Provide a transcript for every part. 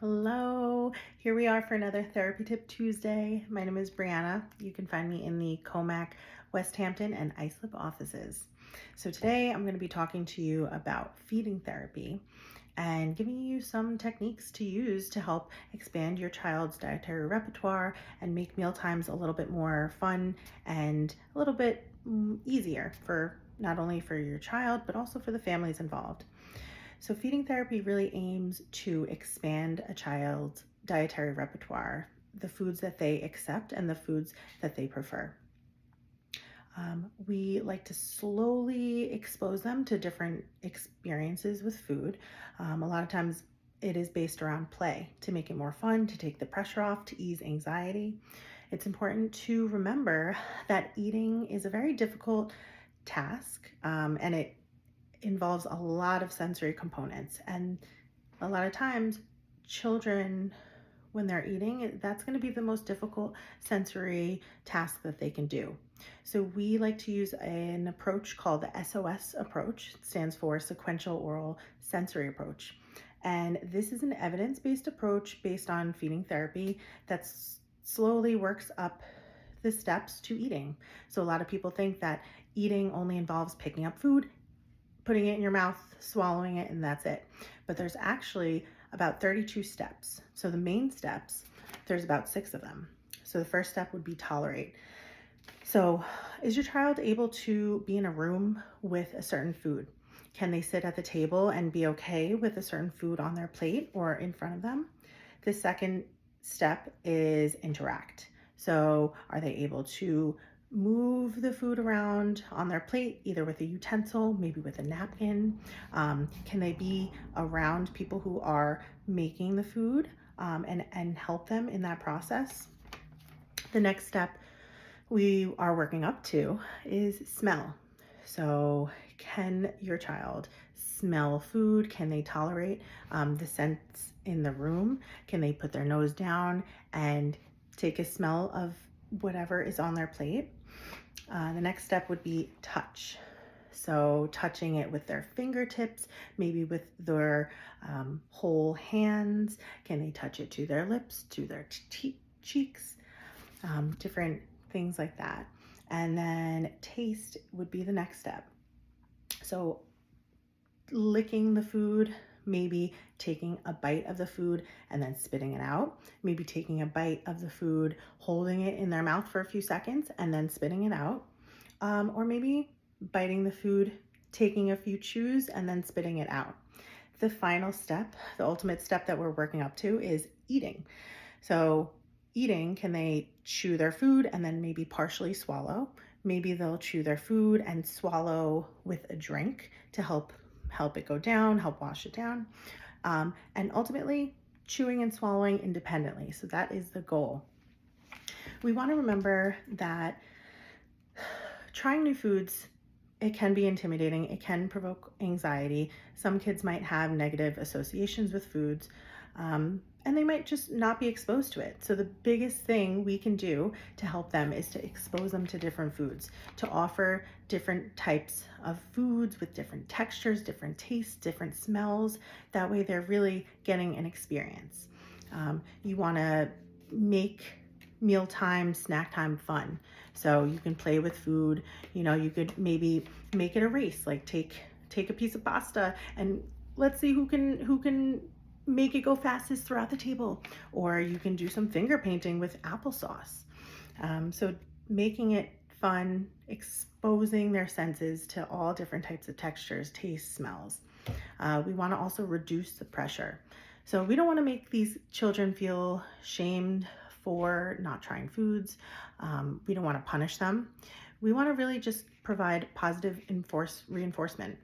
Hello, here we are for another Therapy Tip Tuesday. My name is Briana. You can find me in the Comac, West Hampton, and Islip offices. So today I'm going to be talking to you about feeding therapy and giving you some techniques to use to help expand your child's dietary repertoire and make meal times a little bit more fun and a little bit easier for not only for your child, but also for the families involved. So feeding therapy really aims to expand a child's dietary repertoire, the foods that they accept and the foods that they prefer. We like to slowly expose them to different experiences with food. A lot of times it is based around play to make it more fun, to take the pressure off, to ease anxiety. It's important to remember that eating is a very difficult task, and it involves a lot of sensory components. And a lot of times, children, when they're eating, that's going to be the most difficult sensory task that they can do. So we like to use an approach called the SOS approach. It stands for Sequential Oral Sensory Approach. And this is an evidence-based approach based on feeding therapy that slowly works up the steps to eating. So a lot of people think that eating only involves picking up food, putting it in your mouth, swallowing it, and that's it. But there's actually about 32 steps. So the main steps, there's about 6 of them. So the first step would be tolerate. So is your child able to be in a room with a certain food? Can they sit at the table and be okay with a certain food on their plate or in front of them? The second step is interact. So are they able to move the food around on their plate, either with a utensil, maybe with a napkin? Can they be around people who are making the food and help them in that process? The next step we are working up to is smell. So can your child smell food? Can they tolerate the scents in the room? Can they put their nose down and take a smell of whatever is on their plate? The next step would be touch. So touching it with their fingertips, maybe with their whole hands. Can they touch it to their lips, to their cheeks, different things like that. And then taste would be the next step. So licking the food, maybe taking a bite of the food and then spitting it out, maybe taking a bite of the food, holding it in their mouth for a few seconds and then spitting it out, or maybe biting the food, taking a few chews and then spitting it out. The final step, the ultimate step that we're working up to, is eating. So eating, can they chew their food and then maybe partially swallow? Maybe they'll chew their food and swallow with a drink to help it go down, help wash it down. And ultimately, chewing and swallowing independently. So that is the goal. We want to remember that trying new foods, it can be intimidating. It can provoke anxiety. Some kids might have negative associations with foods, and they might just not be exposed to it. So the biggest thing we can do to help them is to expose them to different foods, to offer different types of foods with different textures, different tastes, different smells. That way they're really getting an experience. You want to make mealtime, snack time fun. So you can play with food. You could maybe make it a race, like take a piece of pasta and let's see who can make it go fastest throughout the table. Or you can do some finger painting with applesauce. So making it fun, exposing their senses to all different types of textures, tastes, smells. We want to also reduce the pressure. So we don't want to make these children feel shamed for not trying foods. We don't want to punish them. We want to really just provide positive reinforcement,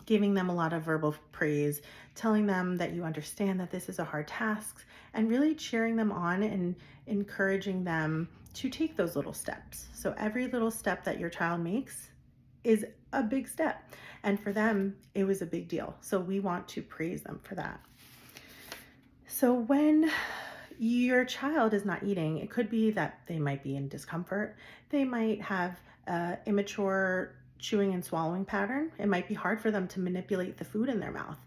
giving them a lot of verbal praise, telling them that you understand that this is a hard task, and really cheering them on and encouraging them to take those little steps. So every little step that your child makes is a big step. And for them, it was a big deal. So we want to praise them for that. So when your child is not eating, it could be that they might be in discomfort. They might have immature chewing and swallowing pattern. It might be hard for them to manipulate the food in their mouth.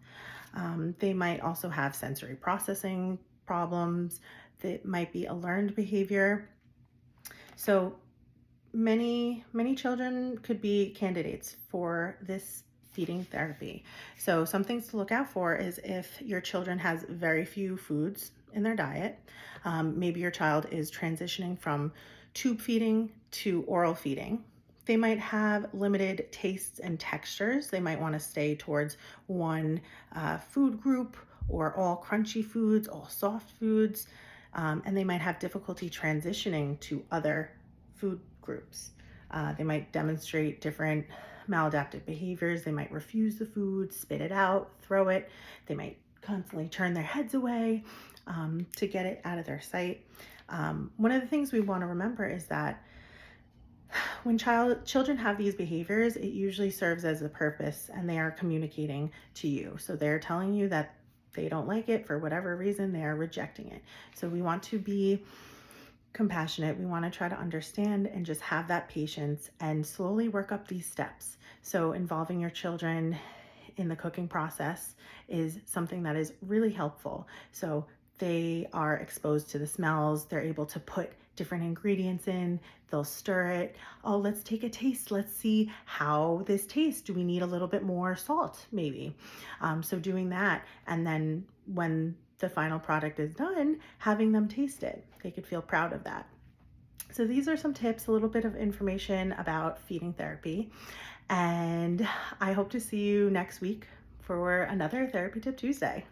They might also have sensory processing problems. That might be a learned behavior. So many children could be candidates for this feeding therapy. So some things to look out for is if your children has very few foods in their diet. Maybe your child is transitioning from tube feeding to oral feeding. They might have limited tastes and textures. They might want to stay towards one food group, or all crunchy foods, all soft foods. And they might have difficulty transitioning to other food groups. They might demonstrate different maladaptive behaviors. They might refuse the food, spit it out, throw it. They might constantly turn their heads away to get it out of their sight. One of the things we want to remember is that when children have these behaviors, it usually serves as a purpose, and they are communicating to you. So they're telling you that they don't like it for whatever reason, they are rejecting it. So we want to be compassionate. We want to try to understand and just have that patience and slowly work up these steps. So involving your children in the cooking process is something that is really helpful. So they are exposed to the smells. They're able to put different ingredients in. They'll stir it. Oh, let's take a taste. Let's see how this tastes. Do we need a little bit more salt, maybe? So doing that, and then when the final product is done, having them taste it. They could feel proud of that. So these are some tips, a little bit of information about feeding therapy. And I hope to see you next week for another Therapy Tip Tuesday.